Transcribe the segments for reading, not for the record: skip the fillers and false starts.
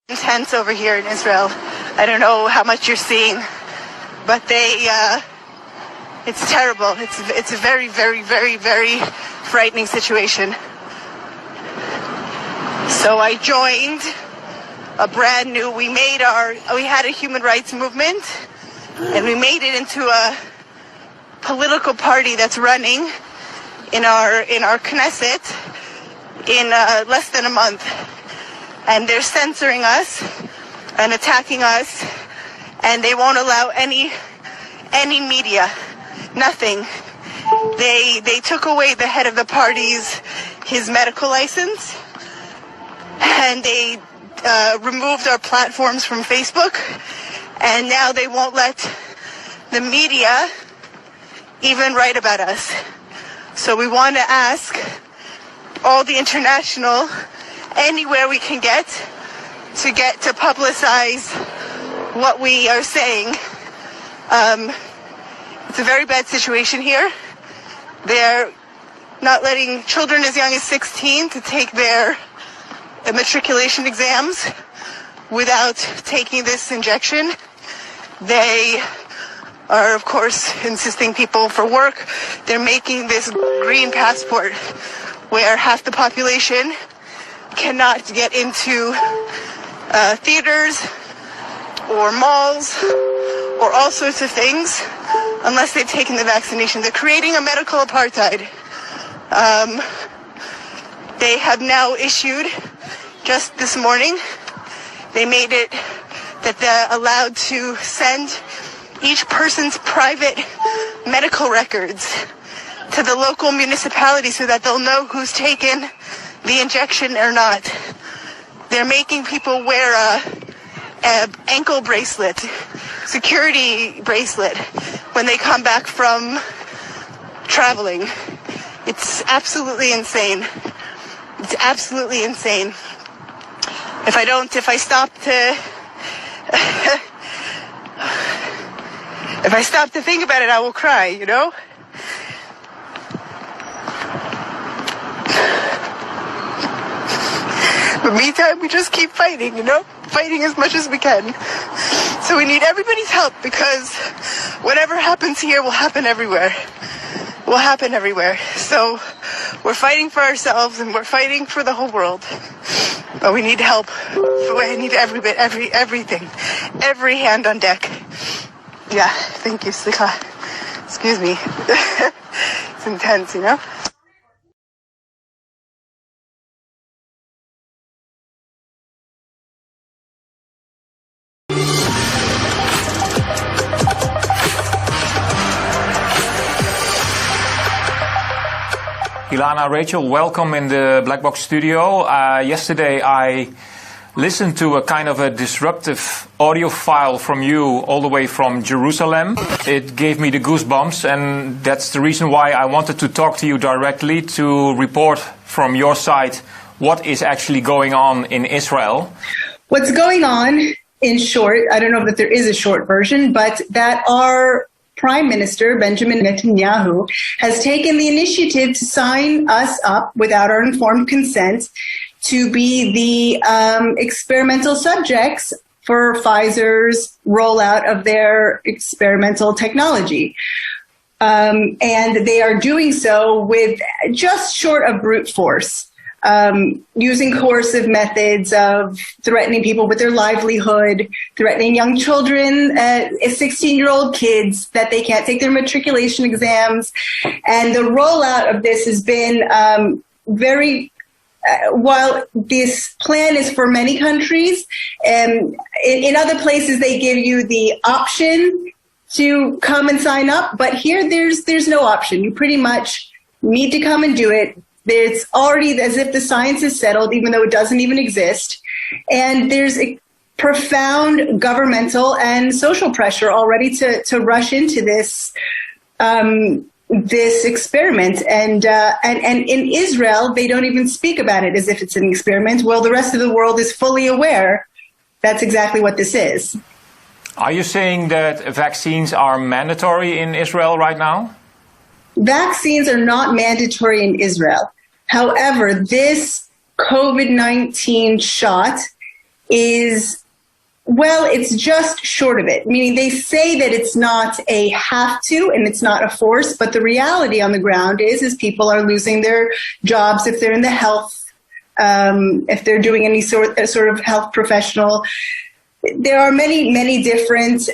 Intense over here in Israel. I don't know how much you're seeing, but it's terrible. It's a very, very, very, very frightening situation. So I joined a brand new, we had a human rights movement, and we made it into a political party that's running in our Knesset in less than a month. And they're censoring us and attacking us, and they won't allow any media, nothing. They took away the head of the party's his medical license, and they removed our platforms from Facebook, and now they won't let the media even write about us. So we want to ask all the international, anywhere we can get to publicize what we are saying. It's a very bad situation here. They're not letting children as young as 16 to take their matriculation exams without taking this injection. They are, of course, insisting people for work. They're making this green passport where half the population cannot get into theaters or malls or all sorts of things unless they've taken the vaccination. They're creating a medical apartheid. They have now issued, just this morning, they made it that they're allowed to send each person's private medical records to the local municipality so that they'll know who's taken the injection or not. They're making people wear a ankle bracelet, security bracelet, when they come back from traveling. It's absolutely insane. It's absolutely insane. If I stop to think about it, I will cry, you know? But meantime, we just keep fighting, you know? Fighting as much as we can. So we need everybody's help, because whatever happens here will happen everywhere. Will happen everywhere. So we're fighting for ourselves and we're fighting for the whole world. But we need help. We need everything. Every hand on deck. Yeah, thank you, Slicha. Excuse me. It's intense, you know? Ilana, Rachel, welcome in the Black Box studio. Yesterday I listened to a kind of a disruptive audio file from you all the way from Jerusalem. It gave me the goosebumps, and that's the reason why I wanted to talk to you directly to report from your side what is actually going on in Israel. What's going on, in short, I don't know that there is a short version, but that our Prime Minister Benjamin Netanyahu has taken the initiative to sign us up without our informed consent to be the experimental subjects for Pfizer's rollout of their experimental technology. And they are doing so with just short of brute force, using coercive methods of threatening people with their livelihood, threatening young children, 16-year-old kids, that they can't take their matriculation exams. And the rollout of this has been while this plan is for many countries, and in other places they give you the option to come and sign up, but here there's no option. You pretty much need to come and do it. It's already as if the science is settled, even though it doesn't even exist. And there's a profound governmental and social pressure already to rush into this this experiment. And in Israel, they don't even speak about it as if it's an experiment. Well, the rest of the world is fully aware that's exactly what this is. Are you saying that vaccines are mandatory in Israel right now? Vaccines are not mandatory in Israel. However, this COVID-19 shot is, well, it's just short of it. Meaning they say that it's not a have to and it's not a force, but the reality on the ground is people are losing their jobs if they're in the health, if they're doing any sort of health professional. There are many different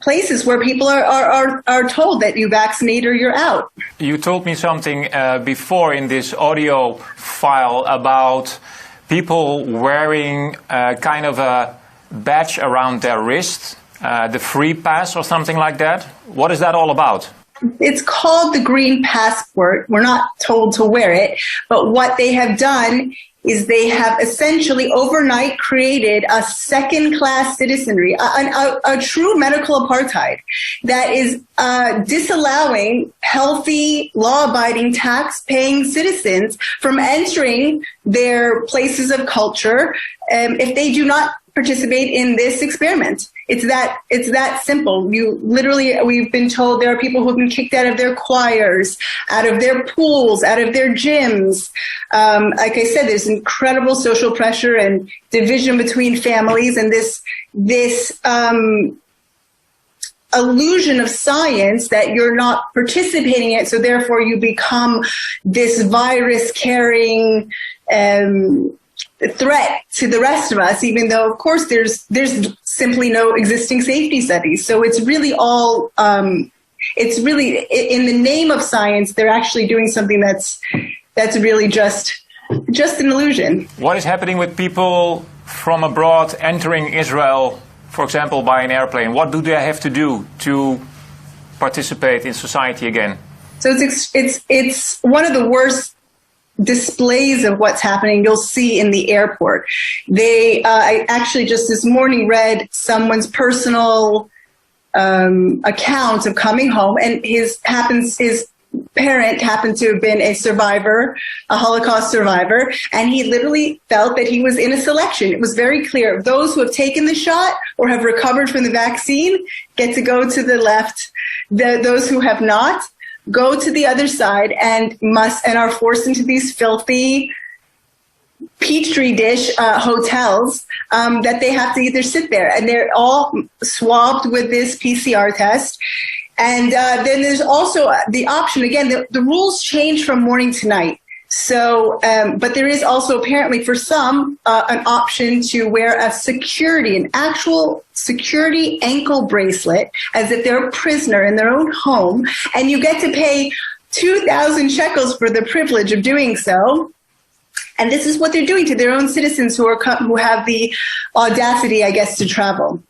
places where people are told that you vaccinate or you're out. You told me something before in this audio file about people wearing kind of a badge around their wrist, the free pass or something like that. What is that all about? It's called the green passport. We're not told to wear it, but what they have done is they have essentially overnight created a second-class citizenry, a true medical apartheid that is disallowing healthy, law-abiding, tax-paying citizens from entering their places of culture if they do not participate in this experiment. It's that simple. We've been told there are people who have been kicked out of their choirs, out of their pools, out of their gyms. Like I said, there's incredible social pressure and division between families, and this illusion of science that you're not participating in it, so therefore you become this virus-carrying threat to the rest of us, even though, of course, there's simply no existing safety studies. So it's really all, it's really, in the name of science, they're actually doing something that's really just an illusion. What is happening with people from abroad entering Israel, for example, by an airplane? What do they have to do to participate in society again? So it's one of the worst displays of what's happening you'll see in the airport. I actually just this morning read someone's personal account of coming home, and his parent happened to have been a survivor, a Holocaust survivor, and he literally felt that he was in a selection. It was very clear. Those who have taken the shot or have recovered from the vaccine get to go to the left. Those who have not go to the other side and are forced into these filthy petri dish hotels that they have to either sit there, and they're all swabbed with this PCR test. And then there's also the option, again, the rules change from morning to night. So, but there is also apparently for some an option to wear an actual security ankle bracelet as if they're a prisoner in their own home, and you get to pay 2,000 shekels for the privilege of doing so. And this is what they're doing to their own citizens who have the audacity, I guess, to travel.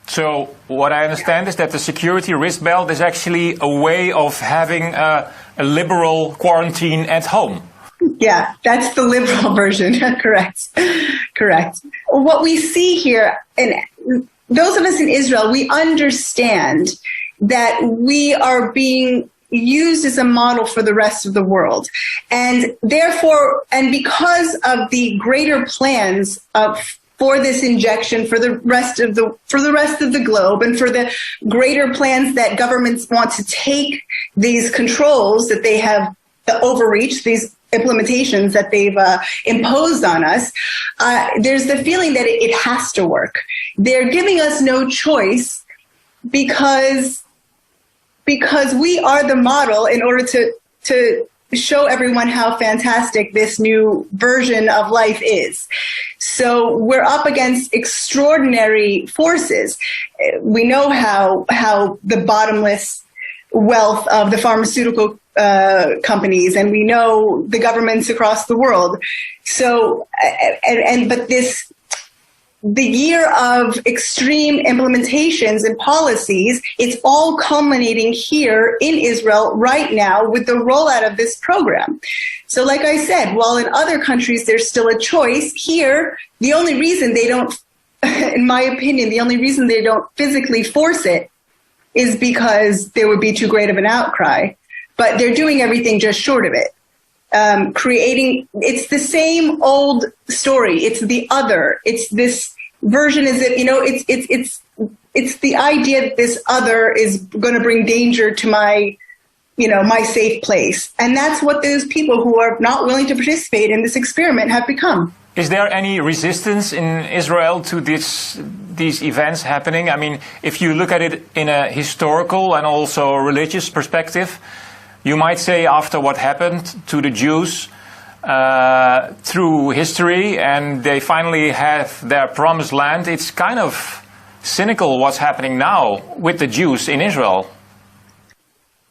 So what I understand is that the security wrist belt is actually a way of having a liberal quarantine at home. Yeah, that's the liberal version. Correct. What we see here, and those of us in Israel, we understand that we are being used as a model for the rest of the world. And therefore, and because of the greater plans for this injection for the rest of the globe, and for the greater plans that governments want to take these controls that they have, the overreach, these implementations that they've imposed on us, there's the feeling that it has to work. They're giving us no choice because we are the model in order to show everyone how fantastic this new version of life is. So we're up against extraordinary forces. We know how the bottomless wealth of the pharmaceutical companies, and we know the governments across the world. So, but the year of extreme implementations and policies, it's all culminating here in Israel right now with the rollout of this program. So like I said, while in other countries there's still a choice, here, the only reason they don't, in my opinion, the only reason they don't physically force it is because there would be too great of an outcry. But they're doing everything just short of it. It's the same old story. It's the other. It's this version is that, it's the idea that this other is going to bring danger to my safe place. And that's what those people who are not willing to participate in this experiment have become. Is there any resistance in Israel to these events happening? I mean, if you look at it in a historical and also religious perspective, you might say after what happened to the Jews through history and they finally have their promised land, it's kind of cynical what's happening now with the Jews in Israel.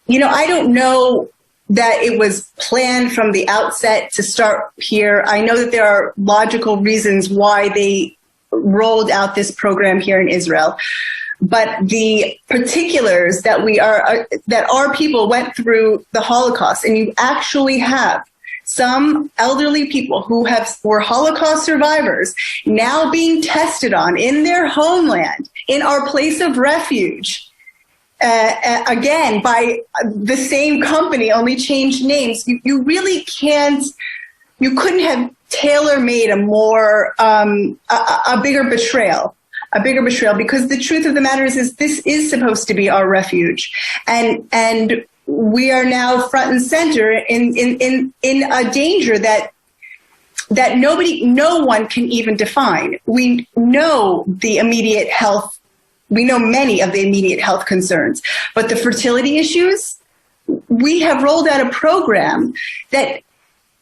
You know, I don't know that it was planned from the outset to start here. I know that there are logical reasons why they rolled out this program here in Israel. But the particulars that our people went through the Holocaust, and you actually have some elderly people who were Holocaust survivors now being tested on in their homeland, in our place of refuge, again, by the same company, only changed names. You really can't, you couldn't have tailor-made a more, a bigger betrayal. A bigger betrayal, because the truth of the matter is this is supposed to be our refuge. And we are now front and center in a danger that no one can even define. We know the immediate health, we know many of the immediate health concerns, but the fertility issues, we have rolled out a program that,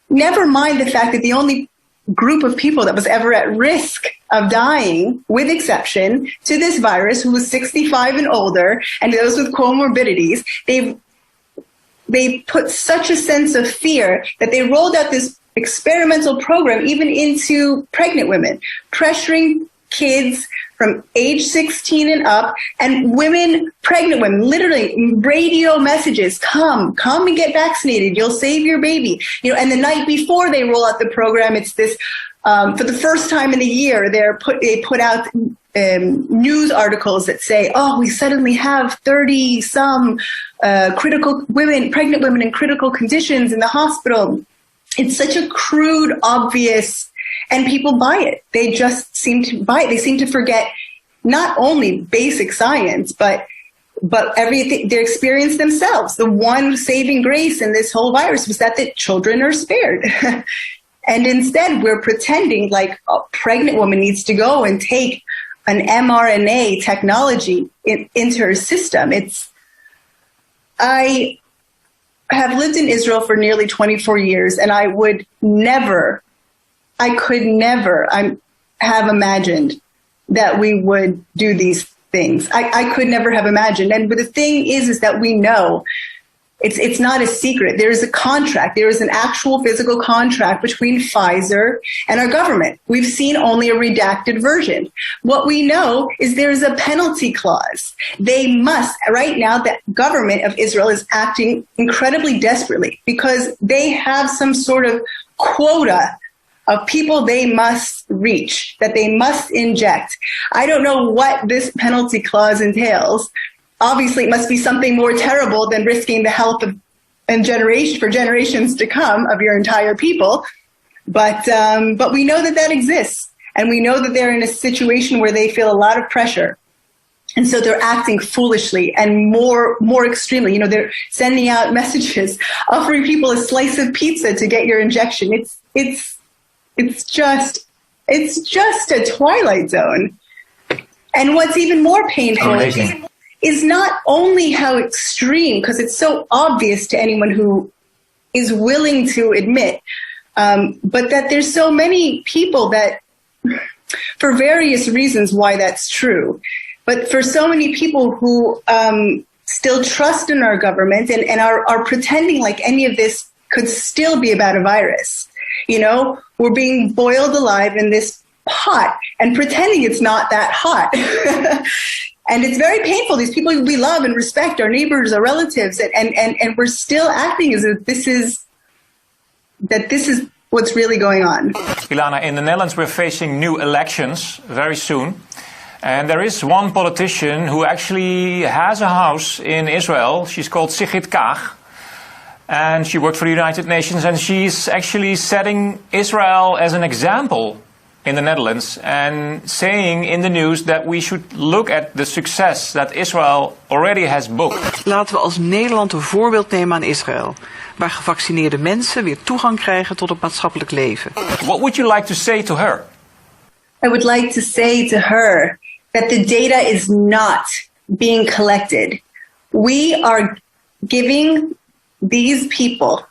never mind the fact that the only group of people that was ever at risk of dying, with exception to this virus, who was 65 and older, and those with comorbidities, they put such a sense of fear that they rolled out this experimental program even into pregnant women, pressuring kids from age 16 and up, and women, pregnant women, literally radio messages, come and get vaccinated, you'll save your baby. You know, and the night before they roll out the program, it's this, for the first time in a year, they put out news articles that say, oh, we suddenly have 30 some pregnant women in critical conditions in the hospital. It's such a crude, obvious, and people buy it. They just seem to buy it. They seem to forget not only basic science, but everything, their experience themselves. The one saving grace in this whole virus was that the children are spared. And instead, we're pretending like a pregnant woman needs to go and take an mRNA technology into her system. I have lived in Israel for nearly 24 years, and I could never have imagined that we would do these things. I could never have imagined. And but the thing is that we know it's not a secret. There is a contract. There is an actual physical contract between Pfizer and our government. We've seen only a redacted version. What we know is there is a penalty clause. They must, right now, the government of Israel is acting incredibly desperately because they have some sort of quota of people they must reach, that they must inject. I don't know what this penalty clause entails. Obviously, it must be something more terrible than risking the health of for generations to come of your entire people. But we know that exists, and we know that they're in a situation where they feel a lot of pressure, and so they're acting foolishly and more extremely. You know, they're sending out messages offering people a slice of pizza to get your injection. It's just a twilight zone. And what's even more painful is not only how extreme, because it's so obvious to anyone who is willing to admit, but that there's so many people that, for various reasons why that's true, but for so many people who still trust in our government and are pretending like any of this could still be about a virus. You know, we're being boiled alive in this pot and pretending it's not that hot. And it's very painful. These people we love and respect, our neighbors, our relatives, and we're still acting as if this is what's really going on. Ilana, in the Netherlands we're facing new elections very soon. And there is one politician who actually has a house in Israel. She's called Sigrid Kaag. And she worked for the United Nations, and she's actually setting Israel as an example in the Netherlands and saying in the news that we should look at the success that Israel already has booked. Laten we als Nederland een voorbeeld nemen aan Israël, waar gevaccineerde mensen weer toegang krijgen tot het maatschappelijk leven. What would you like to say to her? I would like to say to her that the data is not being collected. We are giving these people,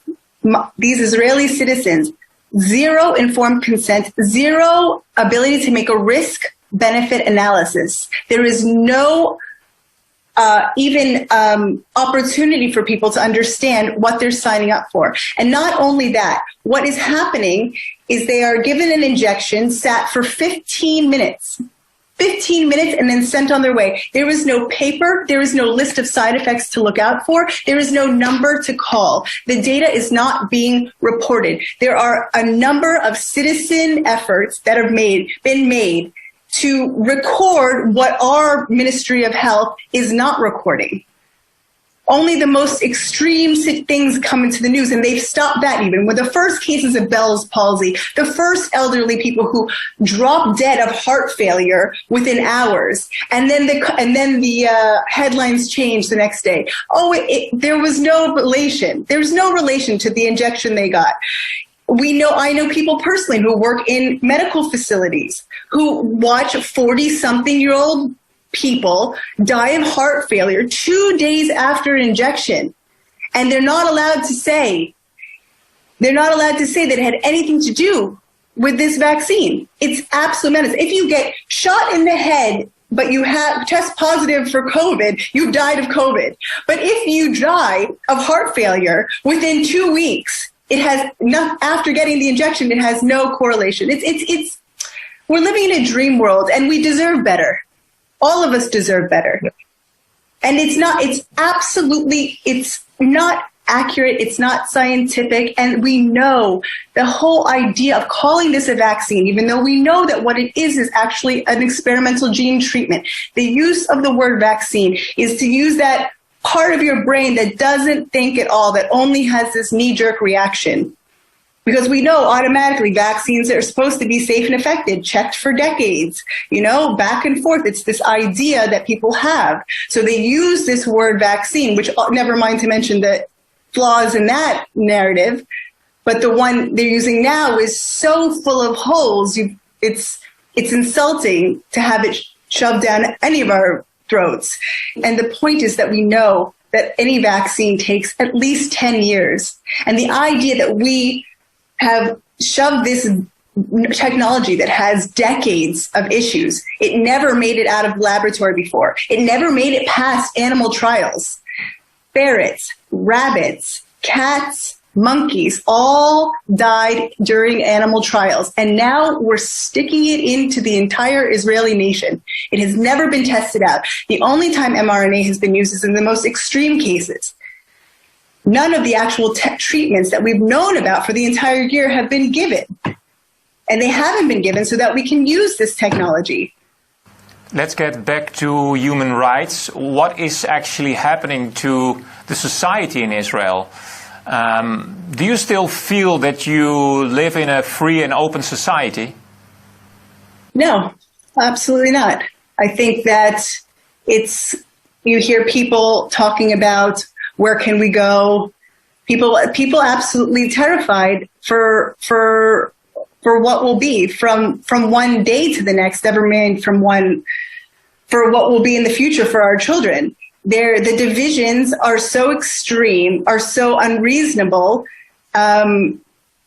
these Israeli citizens, zero informed consent, zero ability to make a risk-benefit analysis. There is no even opportunity for people to understand what they're signing up for. And not only that, what is happening is they are given an injection, sat for 15 minutes. 15 minutes and then sent on their way. There is no paper. There is no list of side effects to look out for. There is no number to call. The data is not being reported. There are a number of citizen efforts that have been made to record what our Ministry of Health is not recording. Only the most extreme things come into the news, and they've stopped that even. With the first cases of Bell's palsy, the first elderly people who dropped dead of heart failure within hours, and then the headlines changed the next day. Oh, there was no relation. There's no relation to the injection they got. I know people personally who work in medical facilities who watch 40-something-year-old people die of heart failure 2 days after an injection. And they're not allowed to say that it had anything to do with this vaccine. It's absolute menace. If you get shot in the head, but you test positive for COVID, you died of COVID. But if you die of heart failure within 2 weeks, after getting the injection, it has no correlation. We're living in a dream world, and we deserve better. All of us deserve better. Yeah. And it's not accurate. It's not scientific. And we know the whole idea of calling this a vaccine, even though we know that what it is actually an experimental gene treatment. The use of the word vaccine is to use that part of your brain that doesn't think at all, that only has this knee-jerk reaction. Because we know automatically vaccines are supposed to be safe and effective, checked for decades, back and forth. It's this idea that people have. So they use this word vaccine, which never mind to mention the flaws in that narrative. But the one they're using now is so full of holes. It's insulting to have it shoved down any of our throats. And the point is that we know that any vaccine takes at least 10 years. And the idea that we have shoved this technology that has decades of issues. It never made it out of the laboratory before. It never made it past animal trials. Ferrets, rabbits, cats, monkeys all died during animal trials. And now we're sticking it into the entire Israeli nation. It has never been tested out. The only time mRNA has been used is in the most extreme cases. None of the actual treatments that we've known about for the entire year have been given. And they haven't been given so that we can use this technology. Let's get back to human rights. What is actually happening to the society in Israel? Do you still feel that you live in a free and open society? No, absolutely not. I think that you hear people talking about where can we go? People absolutely terrified for what will be from one day to the next, never mind for what will be in the future for our children. The divisions are so extreme, are so unreasonable, and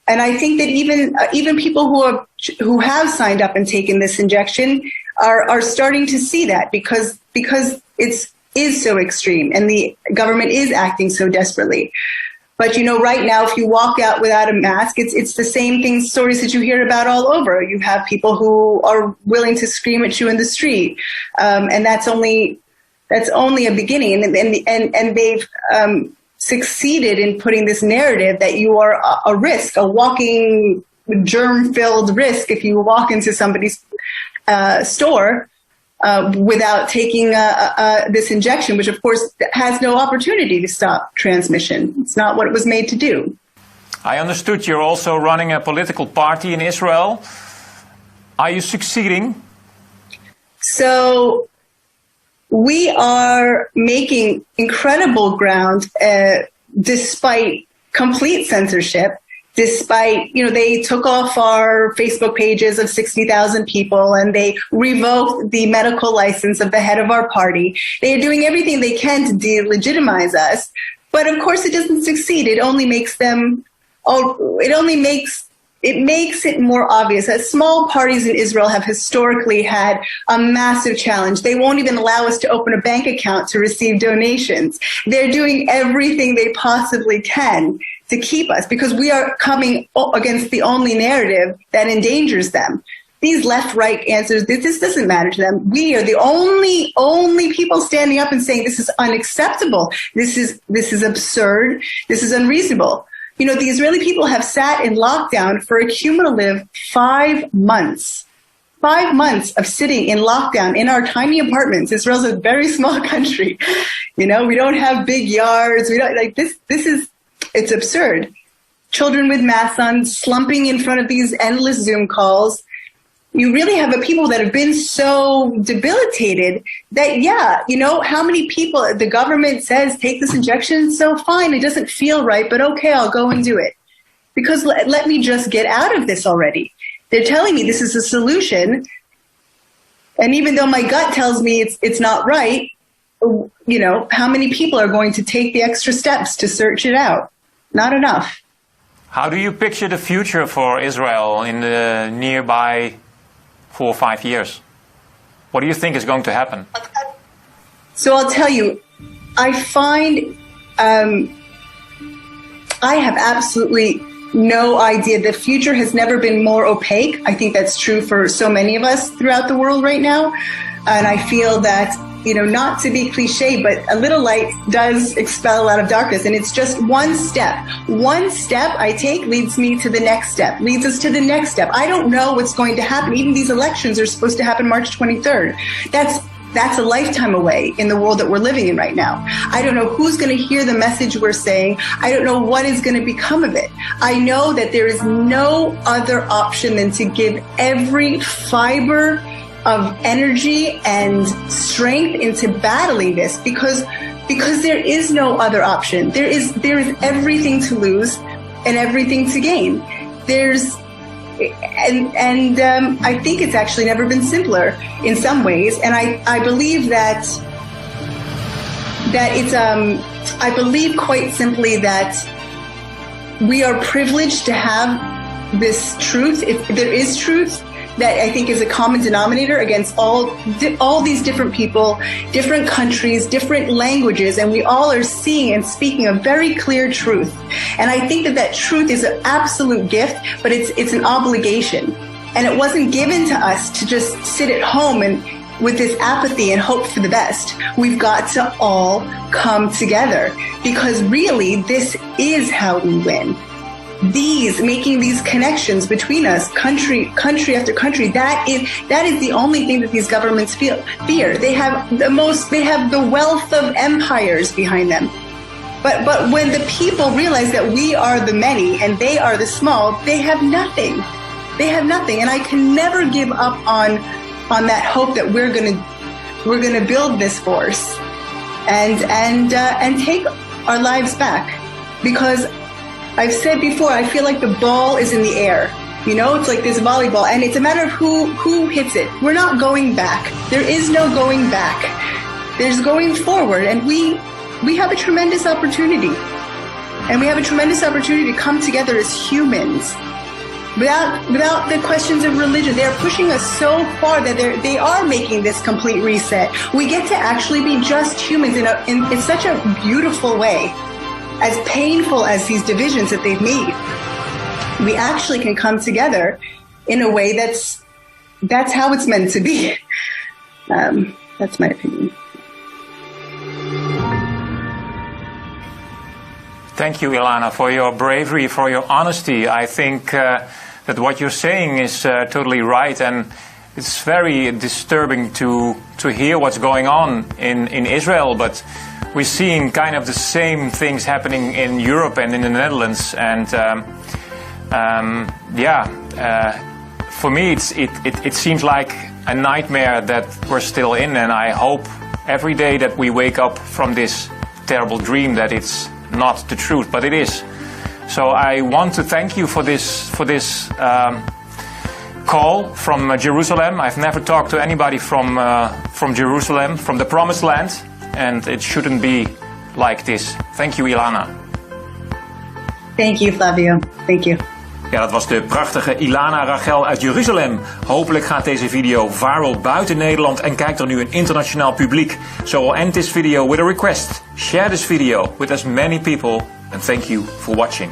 I think that even people who have signed up and taken this injection are starting to see that because it is so extreme and the government is acting so desperately. But right now, if you walk out without a mask, it's the same stories that you hear about all over. You have people who are willing to scream at you in the street, and that's only a beginning. And they've succeeded in putting this narrative that you are a risk, a walking germ-filled risk if you walk into somebody's store without taking this injection, which of course has no opportunity to stop transmission. It's not what it was made to do. I understood you're also running a political party in Israel. Are you succeeding? So we are making incredible ground despite complete censorship, despite, they took off our Facebook pages of 60,000 people and they revoked the medical license of the head of our party. They are doing everything they can to delegitimize us. But of course it doesn't succeed. It only makes it more obvious that small parties in Israel have historically had a massive challenge. They won't even allow us to open a bank account to receive donations. They're doing everything they possibly can to keep us because we are coming against the only narrative that endangers them. These left-right answers, this doesn't matter to them. We are the only people standing up and saying this is unacceptable. This is absurd. This is unreasonable. The Israeli people have sat in lockdown for a cumulative 5 months. 5 months of sitting in lockdown in our tiny apartments. Israel's a very small country. We don't have big yards. We don't it's absurd. Children with masks on, slumping in front of these endless Zoom calls. You really have people that have been so debilitated that, how many people the government says take this injection, so fine, it doesn't feel right, but okay, I'll go and do it. Because let me just get out of this already. They're telling me this is a solution, and even though my gut tells me it's not right, how many people are going to take the extra steps to search it out? Not enough. How do you picture the future for Israel in the nearby 4 or 5 years? What do you think is going to happen? So I'll tell you, I find I have absolutely no idea. The future has never been more opaque. I think that's true for so many of us throughout the world right now. And I feel that, not to be cliche, but a little light does expel a lot of darkness. And it's just one step. One step I take leads me to the next step, leads us to the next step. I don't know what's going to happen. Even these elections are supposed to happen March 23rd. That's a lifetime away in the world that we're living in right now. I don't know who's going to hear the message we're saying. I don't know what is going to become of it. I know that there is no other option than to give every fiber of energy and strength into battling this because there is no other option. There is everything to lose and everything to gain. I think it's actually never been simpler in some ways. And I believe that it's I believe quite simply that we are privileged to have this truth. If there is truth, that I think is a common denominator against all these different people, different countries, different languages, and we all are seeing and speaking a very clear truth. And I think that truth is an absolute gift, but it's an obligation. And it wasn't given to us to just sit at home and with this apathy and hope for the best. We've got to all come together because really this is how we win. Making these connections between us, country after country, that is the only thing that these governments fear. They have the wealth of empires behind them. But when the people realize that we are the many and they are the small, they have nothing. They have nothing. And I can never give up on that hope that we're gonna build this force and take our lives back. Because I've said before, I feel like the ball is in the air. It's like this volleyball, and it's a matter of who hits it. We're not going back. There is no going back. There's going forward, and we have a tremendous opportunity. And we have a tremendous opportunity to come together as humans without the questions of religion. They're pushing us so far that they are making this complete reset. We get to actually be just humans in such a beautiful way. As painful as these divisions that they've made, we actually can come together in a way that's how it's meant to be. That's my opinion. Thank you, Ilana, for your bravery, for your honesty. I think that what you're saying is totally right, and it's very disturbing to hear what's going on in Israel, but we're seeing kind of the same things happening in Europe and in the Netherlands. And for me, it seems like a nightmare that we're still in, and I hope every day that we wake up from this terrible dream that it's not the truth, but it is. So I want to thank you for this call from Jerusalem. I've never talked to anybody from Jerusalem, from the Promised Land, and it shouldn't be like this. Thank you, Ilana. Thank you, Flavio. Thank you. Ja, dat was de prachtige Ilana Rachel uit Jeruzalem. Hopelijk gaat deze video viral buiten Nederland en kijkt er nu een internationaal publiek. So we'll end this video with a request. Share this video with as many people and thank you for watching.